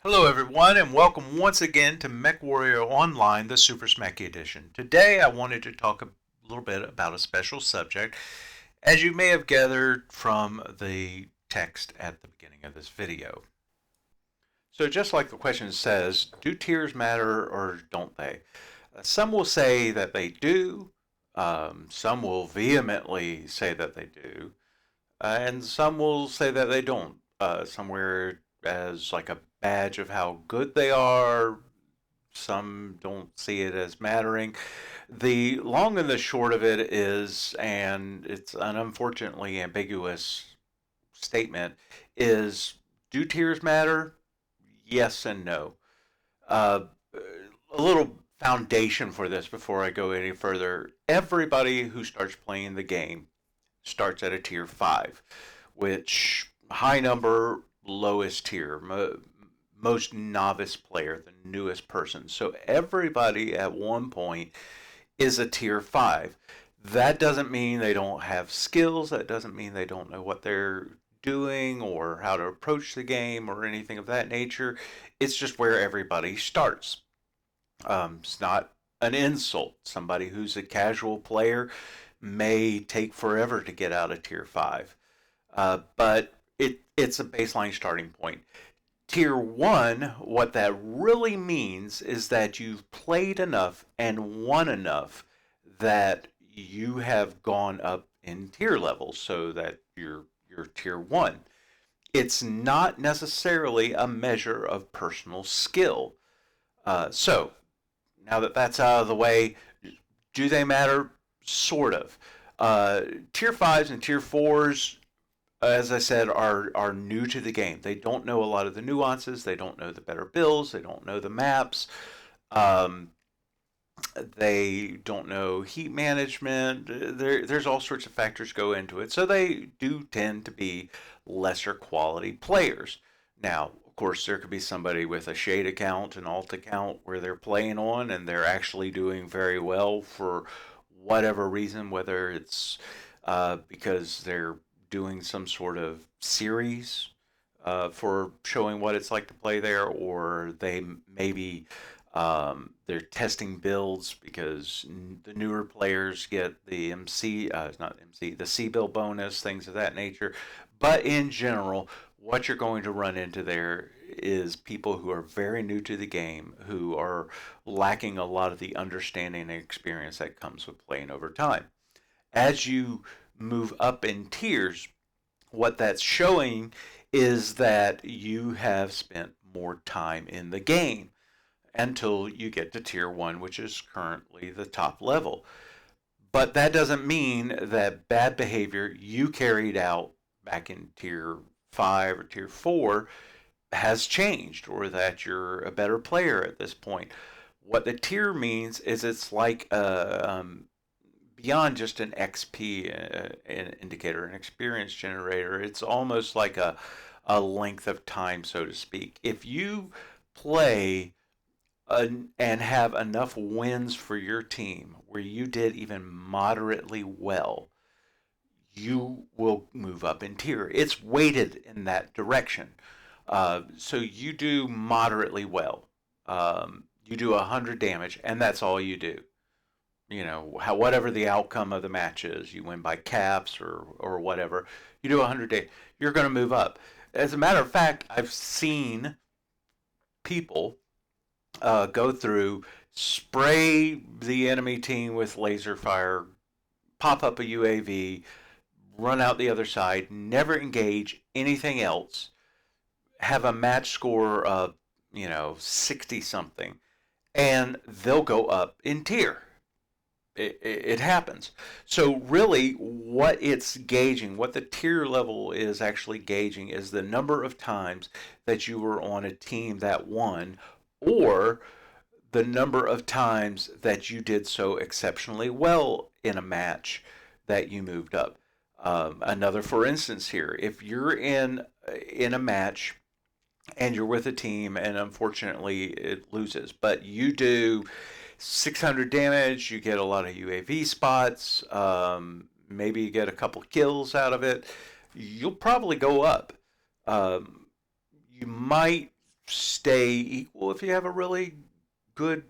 Hello everyone and welcome once again to MechWarrior Online, the Supersmacky edition. Today I wanted to talk a little bit about a special subject, as you may have gathered from the text at the beginning of this video. So just like the question says, do tiers matter or don't they? Some will say that they do, some will vehemently say that they do, and some will say that they don't. Somewhere as like a badge of how good they are. Some don't see it as mattering. The long and the short of it is, and it's an unfortunately ambiguous statement, is do tiers matter? Yes and no. Uh, a little foundation for this before I go any further. Everybody who starts playing the game starts at a tier 5, which high number, lowest tier, most novice player, the newest person. So everybody at one point is a tier 5. That doesn't mean they don't have skills, that doesn't mean they don't know what they're doing or how to approach the game or anything of that nature. It's just where everybody starts. It's not an insult. Somebody who's a casual player may take forever to get out of tier 5, but it's a baseline starting point. Tier 1, what that really means is that you've played enough and won enough that you have gone up in tier levels so that you're tier 1. It's not necessarily a measure of personal skill. So, now that that's out of the way, do they matter? Sort of. Tier 5s and tier 4s, as I said, are new to the game. They don't know a lot of the nuances. They don't know the better builds. They don't know the maps. Um, they don't know heat management. There's all sorts of factors go into it. So they do tend to be lesser quality players. Now, of course, there could be somebody with a shade account, an alt account where they're playing on and they're actually doing very well for whatever reason, whether it's because they're doing some sort of series for showing what it's like to play there, or they maybe they're testing builds because the newer players get the not MC, the C build bonus, things of that nature. But in general, what you're going to run into there is people who are very new to the game, who are lacking a lot of the understanding and experience that comes with playing over time. As you move up in tiers, what that's showing is that you have spent more time in the game until you get to tier 1, which is currently the top level. But that doesn't mean that bad behavior you carried out back in tier 5 or tier 4 has changed, or that you're a better player at this point. What the tier means is it's like beyond just an XP an indicator, an experience generator. It's almost like a length of time, so to speak. If you play and have enough wins for your team where you did even moderately well, you will move up in tier. It's weighted in that direction. So you do moderately well. You do 100 damage, and that's all you do. You know, whatever the outcome of the match is, you win by caps or whatever. You do 100 damage, you're going to move up. As a matter of fact, I've seen people go through, spray the enemy team with laser fire, pop up a UAV, run out the other side, never engage anything else, have a match score of, 60 something, and they'll go up in tier. It happens. So really, what it's gauging, what the tier level is actually gauging, is the number of times that you were on a team that won, or the number of times that you did so exceptionally well in a match that you moved up. Another, for instance, here, if you're in a match and you're with a team and unfortunately it loses, but you do 600 damage, you get a lot of UAV spots, maybe you get a couple kills out of it, you'll probably go up. Um, you might stay equal if you have a really good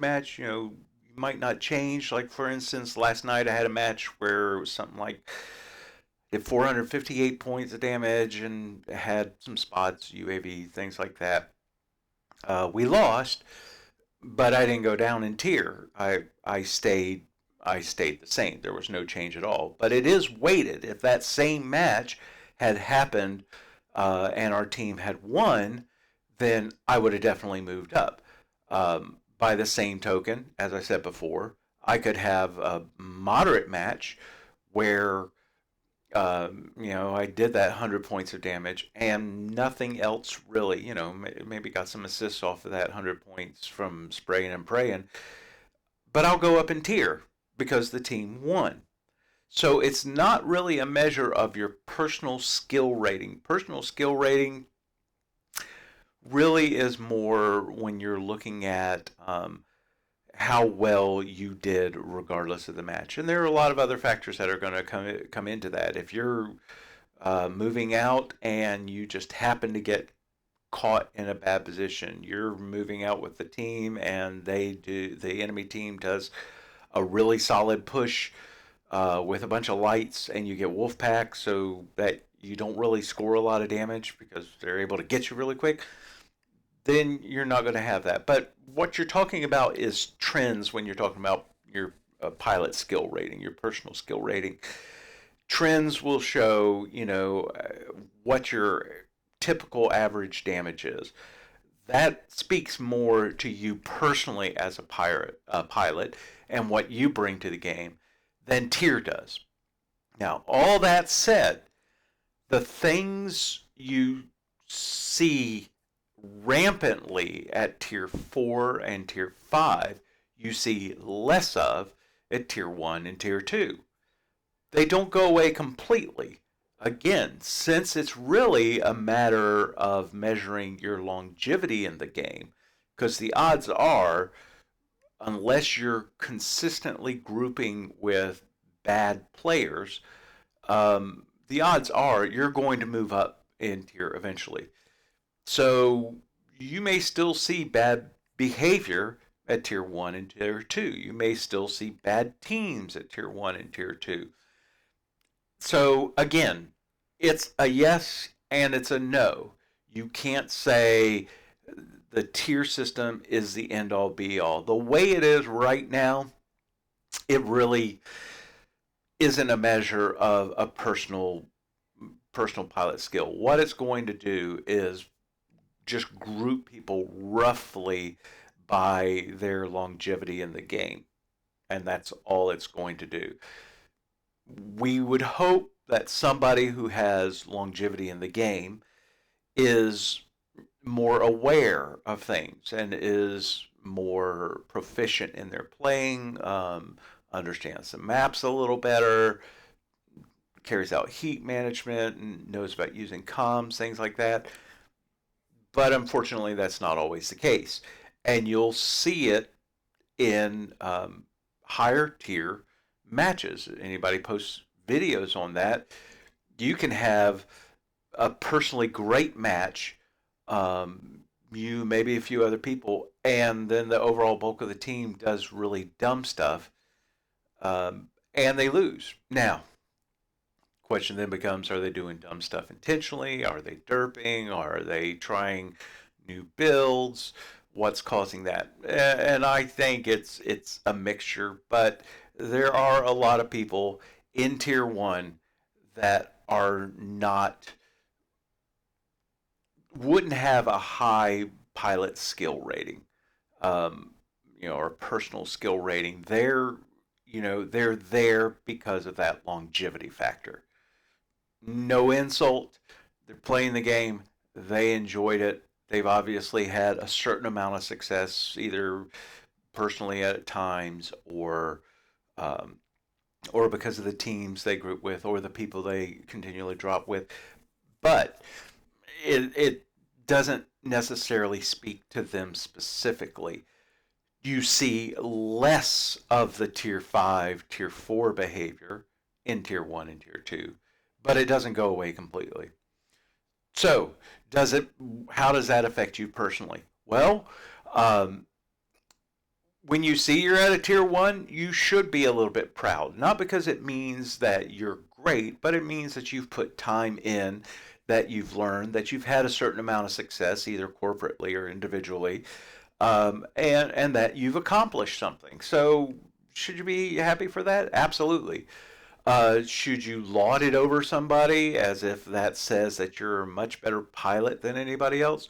match. You might not change. Like for instance, last night I had a match where it was something like did 458 points of damage and had some spots, UAV, things like that. We lost, but I didn't go down in tier. I stayed the same. There was no change at all. But it is weighted. If that same match had happened and our team had won, then I would have definitely moved up. By the same token, as I said before, I could have a moderate match where I did that 100 points of damage and nothing else really, maybe got some assists off of that 100 points from spraying and praying, but I'll go up in tier because the team won. So it's not really a measure of your personal skill rating. Personal skill rating really is more when you're looking at how well you did regardless of the match. And there are a lot of other factors that are going to come into that. If you're moving out and you just happen to get caught in a bad position, you're moving out with the team and the enemy team does a really solid push with a bunch of lights and you get wolf pack so that you don't really score a lot of damage because they're able to get you really quick, then you're not going to have that. But what you're talking about is trends when you're talking about your pilot skill rating, your personal skill rating. Trends will show, what your typical average damage is. That speaks more to you personally as a pilot, and what you bring to the game than tier does. Now, all that said, the things you see rampantly at tier 4 and tier 5, you see less of at tier 1 and tier 2. They don't go away completely. Again, since it's really a matter of measuring your longevity in the game, because the odds are, unless you're consistently grouping with bad players, the odds are you're going to move up in tier eventually. So you may still see bad behavior at tier 1 and tier 2. You may still see bad teams at tier 1 and tier 2. So again, it's a yes and it's a no. You can't say the tier system is the end all be all. The way it is right now, it really isn't a measure of a personal pilot skill. What it's going to do is just group people roughly by their longevity in the game. And that's all it's going to do. We would hope that somebody who has longevity in the game is more aware of things and is more proficient in their playing, understands the maps a little better, carries out heat management, and knows about using comms, things like that. But unfortunately, that's not always the case. And you'll see it in higher tier matches. Anybody posts videos on that, you can have a personally great match, you, maybe a few other people, and then the overall bulk of the team does really dumb stuff, and they lose. Now, question then becomes, are they doing dumb stuff intentionally? Are they derping? Are they trying new builds? What's causing that? And I think it's a mixture, but there are a lot of people in tier 1 that are not, wouldn't have a high pilot skill rating, um, or personal skill rating. They're there because of that longevity factor. No insult. They're playing the game. They enjoyed it. They've obviously had a certain amount of success, either personally at times or um, or because of the teams they group with or the people they continually drop with. But it doesn't necessarily speak to them specifically. You see less of the tier 5, tier 4 behavior in tier 1 and tier 2, but it doesn't go away completely. So, does it how does that affect you personally? Well, um, when you see you're at a tier 1, you should be a little bit proud. Not because it means that you're great, but it means that you've put time in, that you've learned, that you've had a certain amount of success, either corporately or individually, and that you've accomplished something. So, should you be happy for that? Absolutely. Should you laud it over somebody as if that says that you're a much better pilot than anybody else?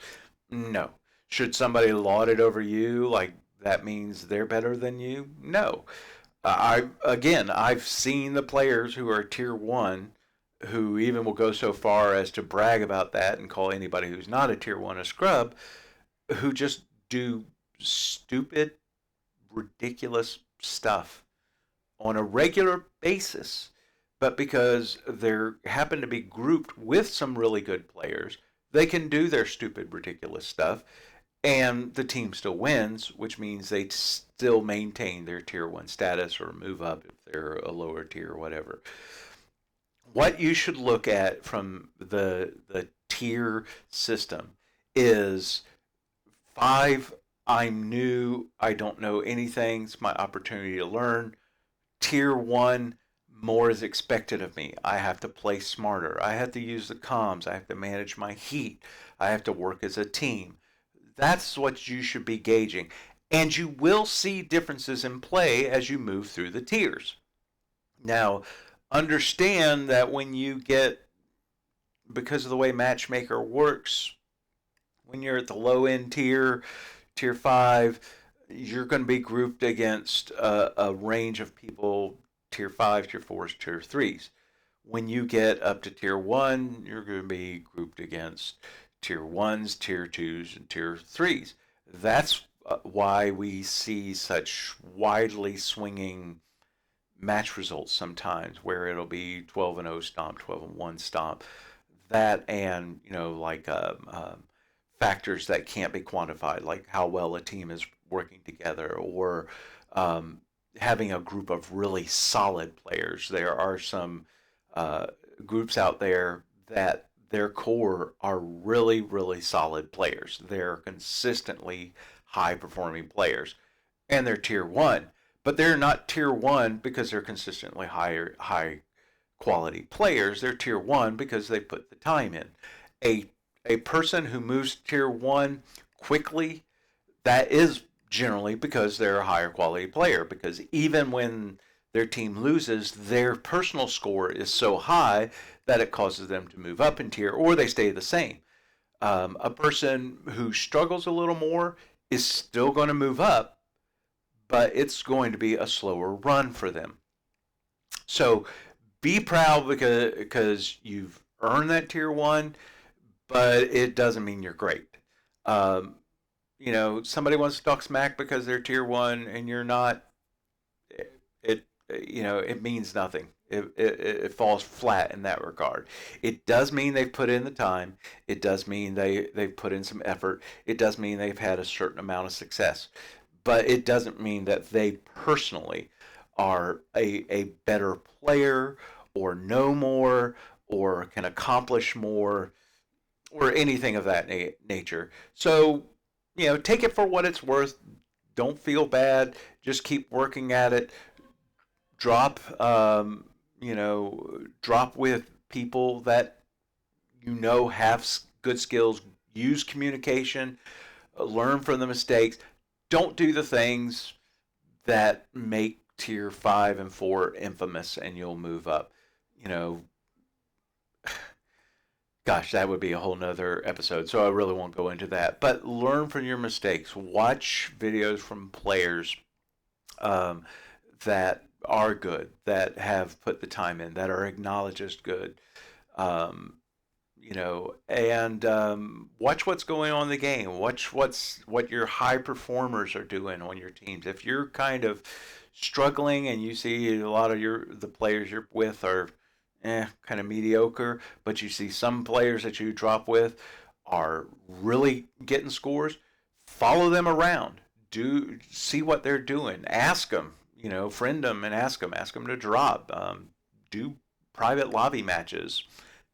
No. Should somebody laud it over you like that means they're better than you? No. I've seen the players who are tier 1 who even will go so far as to brag about that and call anybody who's not a tier 1 a scrub, who just do stupid, ridiculous stuff on a regular basis. But because they happen to be grouped with some really good players, they can do their stupid, ridiculous stuff, and the team still wins, which means they still maintain their tier 1 status or move up if they're a lower tier or whatever. What you should look at from the tier system is 5, I'm new, I don't know anything, it's my opportunity to learn. Tier 1, more is expected of me. I have to play smarter. I have to use the comms. I have to manage my heat. I have to work as a team. That's what you should be gauging. And you will see differences in play as you move through the tiers. Now, understand that when you get, because of the way Matchmaker works, when you're at the low end tier, tier 5, you're going to be grouped against a range of people, tier 5, tier 4s, tier 3s. When you get up to tier 1, you're going to be grouped against tier 1s, tier 2s, and tier 3s. That's why we see such widely swinging match results sometimes, where it'll be 12 and 0 stomp, 12 and 1 stomp. That and, like factors that can't be quantified, like how well a team is working together, or um, having a group of really solid players. There are some uh, groups out there that their core are really, really solid players. They're consistently high performing players, and they're tier 1. But they're not tier 1 because they're consistently high quality players. They're tier 1 because they put the time in. A a person who moves tier 1 quickly, that is generally because they're a higher quality player, because even when their team loses, their personal score is so high that it causes them to move up in tier, or they stay the same. A person who struggles a little more is still going to move up, but it's going to be a slower run for them. So be proud because you've earned that tier 1, but it doesn't mean you're great. Um, somebody wants to talk smack because they're tier 1 and you're not. It it means nothing. It falls flat in that regard. It does mean they've put in the time. It does mean they've put in some effort. It does mean they've had a certain amount of success. But it doesn't mean that they personally are a better player or know more or can accomplish more or anything of that nature. So, take it for what it's worth. Don't feel bad. Just keep working at it. Drop, drop with people that have good skills. Use communication. Learn from the mistakes. Don't do the things that make tier 5 and 4 infamous, and you'll move up. You know, Gosh, that would be a whole nother episode, so I really won't go into that. But learn from your mistakes. Watch videos from players um, that are good, that have put the time in, that are acknowledged as good. Um, and watch what's going on in the game. Watch what your high performers are doing on your teams. If you're kind of struggling and you see a lot of the players you're with are kind of mediocre, but you see some players that you drop with are really getting scores, follow them around. Do see what they're doing. Ask them, friend them and ask them. Ask them to drop. Do private lobby matches,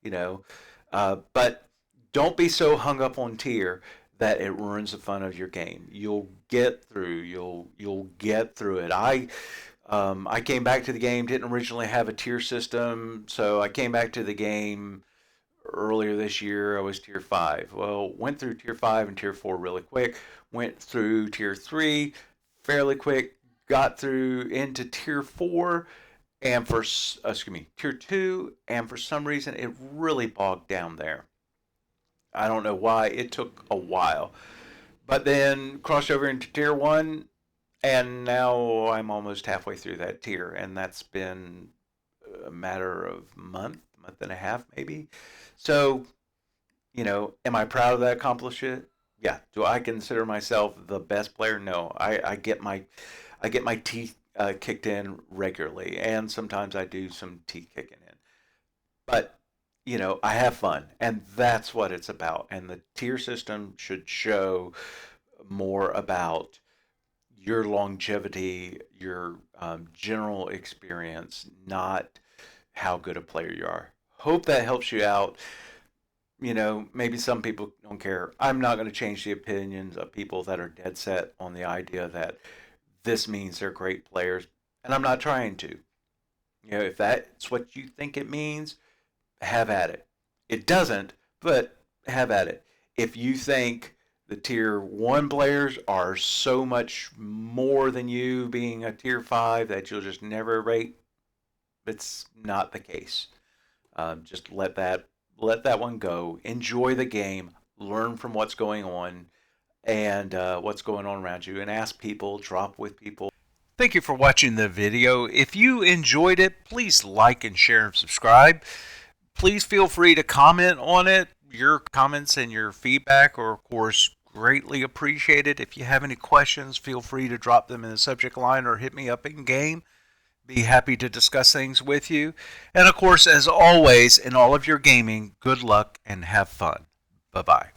you know. But don't be so hung up on tier that it ruins the fun of your game. You'll get through. You'll get through it. I came back to the game. Didn't originally have a tier system, so I came back to the game earlier this year. I was tier 5. Well, went through tier 5 and tier 4 really quick. Went through tier 3 fairly quick. Got through into tier 4 and tier 2, and for some reason it really bogged down there. I don't know why. It took a while. But then crossed over into tier 1, and now I'm almost halfway through that tier, and that's been a matter of month and a half maybe. So, am I proud of that accomplishment? Yeah. Do I consider myself the best player? No. I get my teeth kicked in regularly, and sometimes I do some teeth kicking in. But I have fun, and that's what it's about. And the tier system should show more about your longevity, your general experience, not how good a player you are. Hope that helps you out. Maybe some people don't care. I'm not going to change the opinions of people that are dead set on the idea that this means they're great players, and I'm not trying to. If that's what you think it means, have at it. It doesn't, but have at it. If you think the tier 1 players are so much more than you being a tier 5 that you'll just never rate, it's not the case. Just let that one go. Enjoy the game. Learn from what's going on and what's going on around you, and ask people, drop with people. Thank you for watching the video. If you enjoyed it, please like and share and subscribe. Please feel free to comment on it. Your comments and your feedback are, of course, greatly appreciated. If you have any questions, feel free to drop them in the subject line or hit me up in game. Be happy to discuss things with you. And of course, as always, in all of your gaming, good luck and have fun. Bye-bye.